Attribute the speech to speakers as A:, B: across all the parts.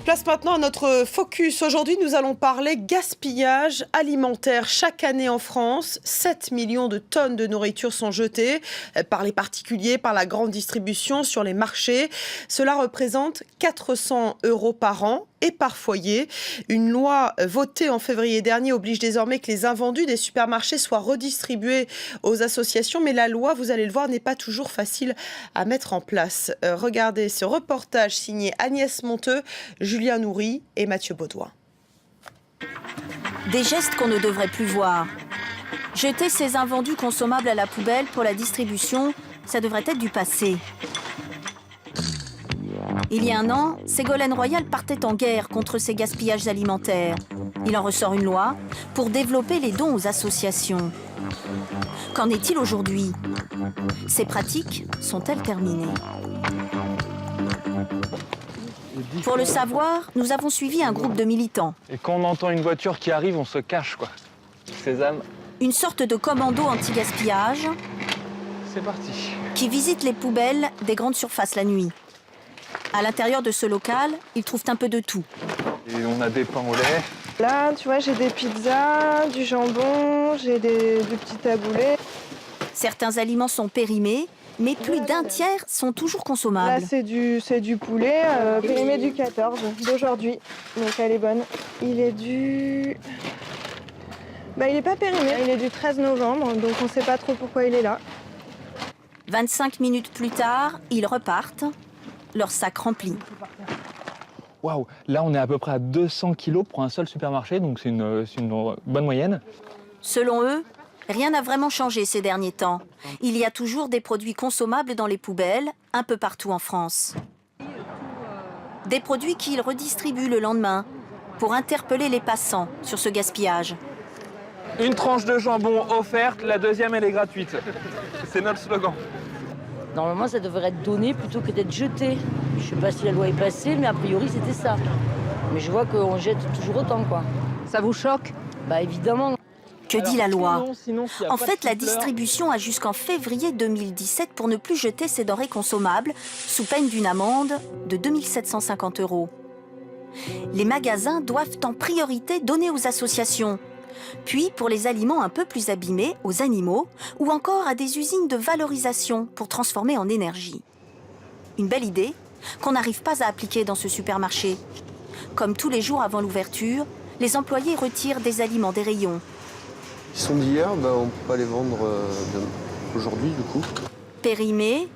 A: Place maintenant à notre focus. Aujourd'hui, nous allons parler gaspillage alimentaire. Chaque année en France, 7 millions de tonnes de nourriture sont jetées par les particuliers, par la grande distribution, sur les marchés. Cela représente 400 € par an et par foyer. Une loi votée en février dernier oblige désormais que les invendus des supermarchés soient redistribués aux associations. Mais la loi, vous allez le voir, n'est pas toujours facile à mettre en place. Regardez ce reportage signé Agnès Monteux, Julien Noury et Mathieu Baudouin.
B: Des gestes qu'on ne devrait plus voir. Jeter ces invendus consommables à la poubelle pour la distribution, ça devrait être du passé. Il y a un an, Ségolène Royal partait en guerre contre ces gaspillages alimentaires. Il en ressort une loi pour développer les dons aux associations. Qu'en est-il aujourd'hui? Ces pratiques sont-elles terminées? Pour le savoir, nous avons suivi un groupe de militants.
C: Et quand on entend une voiture qui arrive, on se cache, quoi. Sésame.
B: Une sorte de commando anti-gaspillage.
C: C'est parti.
B: Qui visite les poubelles des grandes surfaces la nuit. À l'intérieur de ce local, ils trouvent un peu de tout.
C: Et on a des pains au lait.
D: Là, tu vois, j'ai des pizzas, du jambon, j'ai du petit taboulé.
B: Certains aliments sont périmés, mais plus d'un tiers sont toujours consommables.
D: Là, c'est du poulet périmé du 14 d'aujourd'hui. Donc, elle est bonne. Il est du... il n'est pas périmé, il est du 13 novembre, donc on ne sait pas trop pourquoi il est là.
B: 25 minutes plus tard, ils repartent, leur sac rempli.
C: Waouh, là on est à peu près à 200 kilos pour un seul supermarché, donc c'est une bonne moyenne.
B: Selon eux, rien n'a vraiment changé ces derniers temps. Il y a toujours des produits consommables dans les poubelles, un peu partout en France. Des produits qu'ils redistribuent le lendemain pour interpeller les passants sur ce gaspillage.
C: Une tranche de jambon offerte, la deuxième elle est gratuite. C'est notre slogan.
E: Normalement, ça devrait être donné plutôt que d'être jeté. Je ne sais pas si la loi est passée, mais a priori, c'était ça. Mais je vois qu'on jette toujours autant, quoi.
F: Ça vous choque?
E: Bah, évidemment.
B: Que dit la loi?
C: Sinon,
B: En fait, la distribution a jusqu'en février 2017 pour ne plus jeter ces denrées consommables, sous peine d'une amende de 2 750 €. Les magasins doivent en priorité donner aux associations. Puis, pour les aliments un peu plus abîmés, aux animaux, ou encore à des usines de valorisation pour transformer en énergie. Une belle idée qu'on n'arrive pas à appliquer dans ce supermarché. Comme tous les jours avant l'ouverture, les employés retirent des aliments des rayons.
G: Ils sont d'hier, on ne peut pas les vendre aujourd'hui du coup.
B: Périmés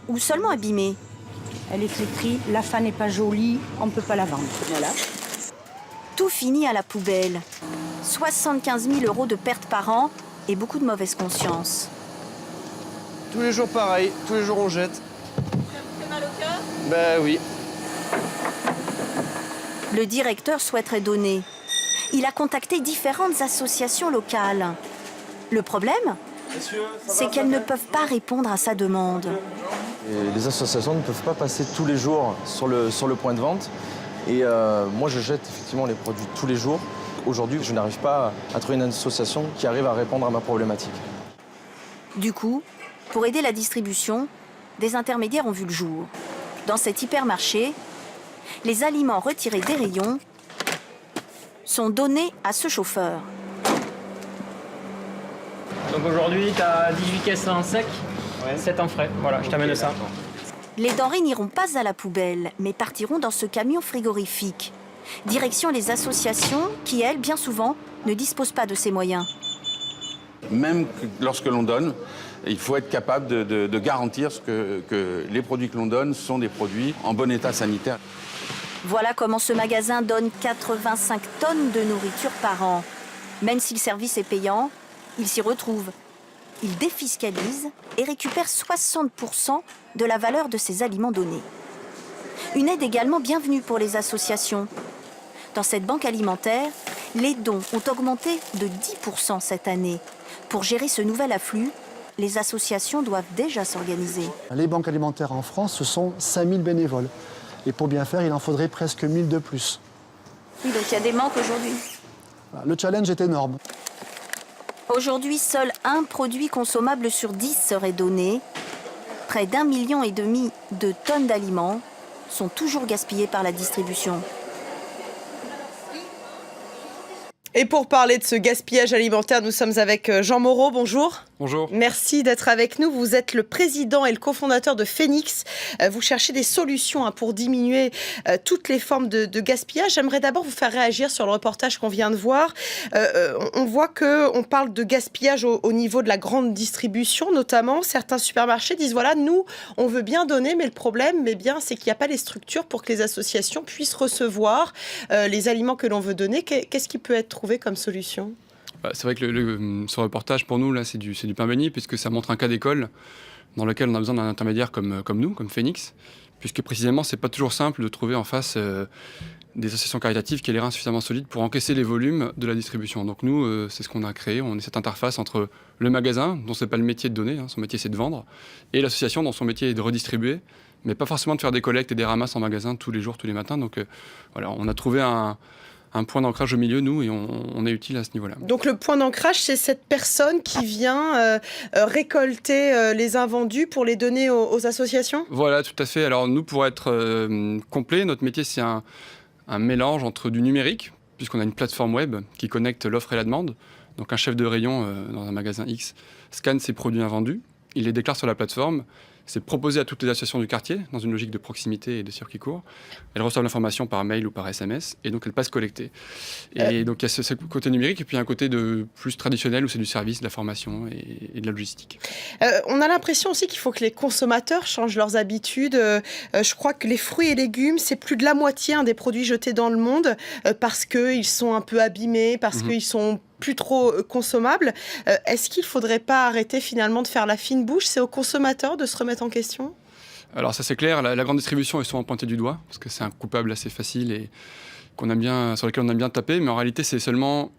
B: ou seulement abîmés?
F: Elle est flétrie, la fin n'est pas jolie, on ne peut pas la vendre. Voilà.
B: Tout finit à la poubelle. 75 000 € de pertes par an et beaucoup de mauvaise conscience.
G: Tous les jours pareil, tous les jours on jette.
B: Ça vous fait mal au cœur?
G: Ben oui.
B: Le directeur souhaiterait donner. Il a contacté différentes associations locales. Le problème, c'est qu'elles ne peuvent pas répondre à sa demande.
G: Et les associations ne peuvent pas passer tous les jours sur le point de vente. Et moi je jette effectivement les produits tous les jours. Aujourd'hui, je n'arrive pas à trouver une association qui arrive à répondre à ma problématique.
B: Du coup, pour aider la distribution, des intermédiaires ont vu le jour. Dans cet hypermarché, les aliments retirés des rayons sont donnés à ce chauffeur.
H: Donc aujourd'hui, tu as 18 caisses en sec, 7 en frais. Voilà, je t'amène ça.
B: Les denrées n'iront pas à la poubelle, mais partiront dans ce camion frigorifique. Direction les associations qui, elles, bien souvent, ne disposent pas de ces moyens.
I: Même lorsque l'on donne, il faut être capable de garantir que les produits que l'on donne sont des produits en bon état sanitaire.
B: Voilà comment ce magasin donne 85 tonnes de nourriture par an. Même si le service est payant, il s'y retrouve. Il défiscalise et récupère 60% de la valeur de ces aliments donnés. Une aide également bienvenue pour les associations. Dans cette banque alimentaire, les dons ont augmenté de 10% cette année. Pour gérer ce nouvel afflux, les associations doivent déjà s'organiser.
J: Les banques alimentaires en France, ce sont 5000 bénévoles. Et pour bien faire, il en faudrait presque 1000 de plus.
B: Oui, donc il y a des manques aujourd'hui.
J: Le challenge est énorme.
B: Aujourd'hui, seul un produit consommable sur 10 serait donné. Près d'1,5 million de tonnes d'aliments sont toujours gaspillés par la distribution.
A: Et pour parler de ce gaspillage alimentaire, nous sommes avec Jean Moreau. Bonjour.
K: Bonjour.
A: Merci d'être avec nous. Vous êtes le président et le cofondateur de Phoenix. Vous cherchez des solutions pour diminuer toutes les formes de gaspillage. J'aimerais d'abord vous faire réagir sur le reportage qu'on vient de voir. On voit qu'on parle de gaspillage au niveau de la grande distribution, notamment. Certains supermarchés disent, voilà, nous, on veut bien donner, mais le problème, c'est qu'il n'y a pas les structures pour que les associations puissent recevoir les aliments que l'on veut donner. Qu'est-ce qui peut être trouvé comme solution?
K: C'est vrai que ce reportage, pour nous, là, c'est du pain béni, puisque ça montre un cas d'école dans lequel on a besoin d'un intermédiaire comme nous, comme Phoenix, puisque précisément, c'est pas toujours simple de trouver en face des associations caritatives qui aient les reins suffisamment solides pour encaisser les volumes de la distribution. Donc nous, c'est ce qu'on a créé. On est cette interface entre le magasin, dont c'est pas le métier de donner, son métier c'est de vendre, et l'association, dont son métier est de redistribuer, mais pas forcément de faire des collectes et des ramasses en magasin tous les jours, tous les matins. Donc voilà, on a trouvé un point d'ancrage au milieu, nous, et on est utile à ce niveau-là.
A: Donc le point d'ancrage, c'est cette personne qui vient récolter les invendus pour les donner aux associations? Voilà,
K: tout à fait. Alors nous, pour être complet, notre métier, c'est un mélange entre du numérique, puisqu'on a une plateforme web qui connecte l'offre et la demande. Donc un chef de rayon dans un magasin X scanne ses produits invendus, il les déclare sur la plateforme. C'est proposé à toutes les associations du quartier, dans une logique de proximité et de circuit court. Elles reçoivent l'information par mail ou par SMS, et donc elles passent collecter. Et donc il y a ce côté numérique, et puis un côté plus traditionnel, où c'est du service, de la formation et de la logistique.
A: On a l'impression aussi qu'il faut que les consommateurs changent leurs habitudes. Je crois que les fruits et légumes, c'est plus de la moitié des produits jetés dans le monde, parce qu'ils sont un peu abîmés, parce qu'ils sont plus trop consommables. Est-ce qu'il ne faudrait pas arrêter finalement de faire la fine bouche? C'est aux consommateurs de se remettre en question?
K: Alors ça c'est clair, la grande distribution est souvent pointée du doigt, parce que c'est un coupable assez facile et sur lequel on aime bien taper, mais en réalité c'est seulement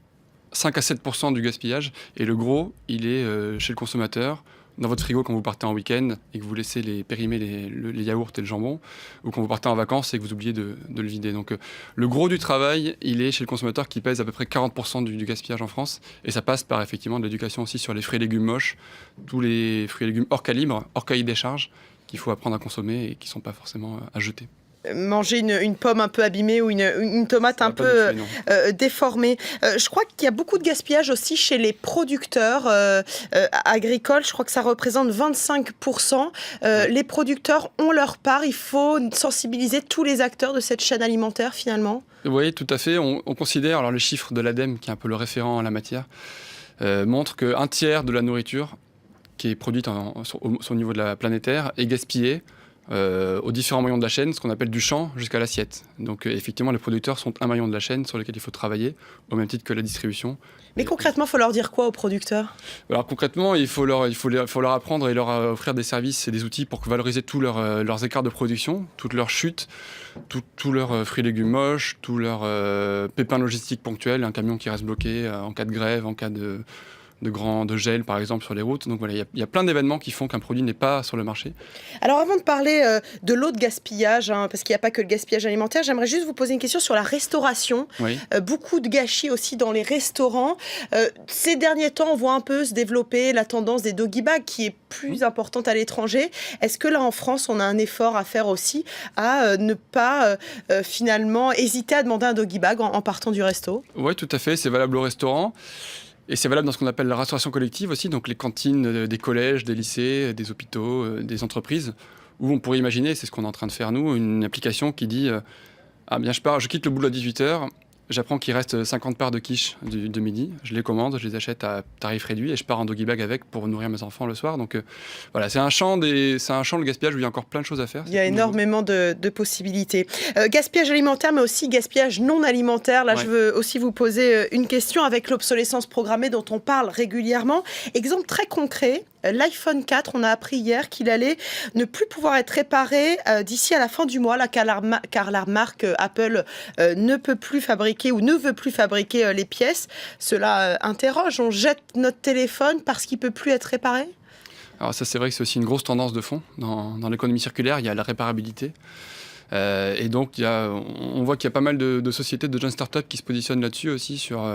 K: 5 à 7% du gaspillage, et le gros, il est chez le consommateur, dans votre frigo quand vous partez en week-end et que vous laissez périmer les yaourts et le jambon, ou quand vous partez en vacances et que vous oubliez de le vider. Donc le gros du travail, il est chez le consommateur, qui pèse à peu près 40% du gaspillage en France, et ça passe par effectivement de l'éducation aussi sur les fruits et légumes moches, tous les fruits et légumes hors calibre, hors cahier des charges, qu'il faut apprendre à consommer et qui ne sont pas forcément à jeter.
A: Manger une pomme un peu abîmée ou une tomate un peu déformée. Je crois qu'il y a beaucoup de gaspillage aussi chez les producteurs agricoles. Je crois que ça représente 25%. Les producteurs ont leur part. Il faut sensibiliser tous les acteurs de cette chaîne alimentaire finalement.
K: Oui, tout à fait. On considère, alors le chiffre de l'ADEME, qui est un peu le référent en la matière, montre qu'un tiers de la nourriture qui est produite au niveau de la planétaire est gaspillée aux différents maillons de la chaîne, ce qu'on appelle du champ jusqu'à l'assiette. Donc effectivement, les producteurs sont un maillon de la chaîne sur lequel il faut travailler, au même titre que la distribution.
A: Mais concrètement, il faut leur dire quoi aux producteurs?
K: Alors concrètement, il faut leur apprendre et leur offrir des services et des outils pour valoriser tous leurs écarts de production, toutes leurs chutes, tous leurs fruits et légumes moches, tous leurs pépins logistiques ponctuels, un camion qui reste bloqué en cas de grève, en cas de gel par exemple sur les routes. Donc voilà, il y a plein d'événements qui font qu'un produit n'est pas sur le marché.
A: Alors avant de parler de l'autre gaspillage, parce qu'il n'y a pas que le gaspillage alimentaire, j'aimerais juste vous poser une question sur la restauration. Oui. Beaucoup de gâchis aussi dans les restaurants. Ces derniers temps, on voit un peu se développer la tendance des doggy bags qui est plus importante à l'étranger. Est-ce que là en France, on a un effort à faire aussi à ne pas finalement hésiter à demander un doggy bag en partant du resto?
K: Oui, tout à fait, c'est valable au restaurant. Et c'est valable dans ce qu'on appelle la restauration collective aussi, donc les cantines des collèges, des lycées, des hôpitaux, des entreprises, où on pourrait imaginer, c'est ce qu'on est en train de faire nous, une application qui dit ah bien je quitte le boulot à 18h, j'apprends qu'il reste 50 parts de quiche de midi, je les commande, je les achète à tarif réduit et je pars en doggy bag avec pour nourrir mes enfants le soir. Donc voilà, c'est un champ le gaspillage où il y a encore plein de choses à faire.
A: Il y a énormément de possibilités. Gaspillage alimentaire, mais aussi gaspillage non alimentaire. Là, je veux aussi vous poser une question avec l'obsolescence programmée dont on parle régulièrement. Exemple très concret. L'iPhone 4, on a appris hier qu'il allait ne plus pouvoir être réparé d'ici à la fin du mois, là, car la marque Apple ne peut plus fabriquer ou ne veut plus fabriquer les pièces. Cela interroge. On jette notre téléphone parce qu'il ne peut plus être réparé?
K: Alors ça, c'est vrai que c'est aussi une grosse tendance de fond. Dans l'économie circulaire, il y a la réparabilité. Et donc, on voit qu'il y a pas mal de sociétés, de jeunes startups qui se positionnent là-dessus aussi, sur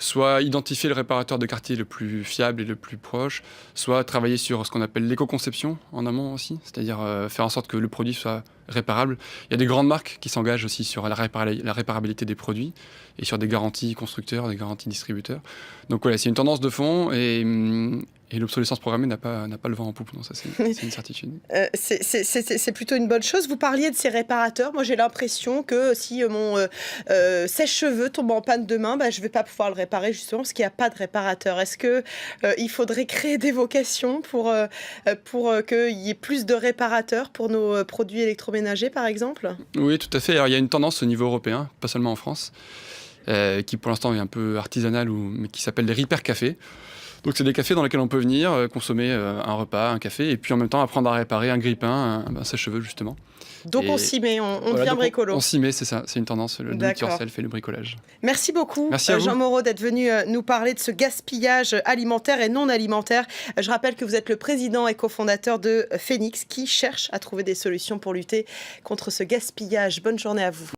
K: soit identifier le réparateur de quartier le plus fiable et le plus proche, soit travailler sur ce qu'on appelle l'éco-conception en amont aussi, c'est-à-dire faire en sorte que le produit soit réparables. Il y a des grandes marques qui s'engagent aussi sur la réparabilité des produits et sur des garanties constructeurs, des garanties distributeurs. Donc voilà, c'est une tendance de fond et l'obsolescence programmée n'a pas le vent en poupe, non, ça c'est une certitude.
A: C'est plutôt une bonne chose. Vous parliez de ces réparateurs. Moi j'ai l'impression que si mon sèche-cheveux tombe en panne demain, je ne vais pas pouvoir le réparer justement parce qu'il n'y a pas de réparateur. Est-ce qu'il faudrait créer des vocations pour qu'il y ait plus de réparateurs pour nos produits électroménagers par exemple ?
K: Oui, tout à fait. Alors, il y a une tendance au niveau européen, pas seulement en France, qui pour l'instant est un peu artisanale, mais qui s'appelle les repair cafés. Donc c'est des cafés dans lesquels on peut venir consommer un repas, un café, et puis en même temps apprendre à réparer un grille-pain, un sèche-cheveux justement.
A: Donc on s'y met, on devient bricolo.
K: On s'y met, c'est ça, c'est une tendance, le do-it-yourself et le bricolage.
A: Merci beaucoup
K: Merci à vous.
A: Jean Moreau d'être venu nous parler de ce gaspillage alimentaire et non alimentaire. Je rappelle que vous êtes le président et cofondateur de Phoenix qui cherche à trouver des solutions pour lutter contre ce gaspillage. Bonne journée à vous.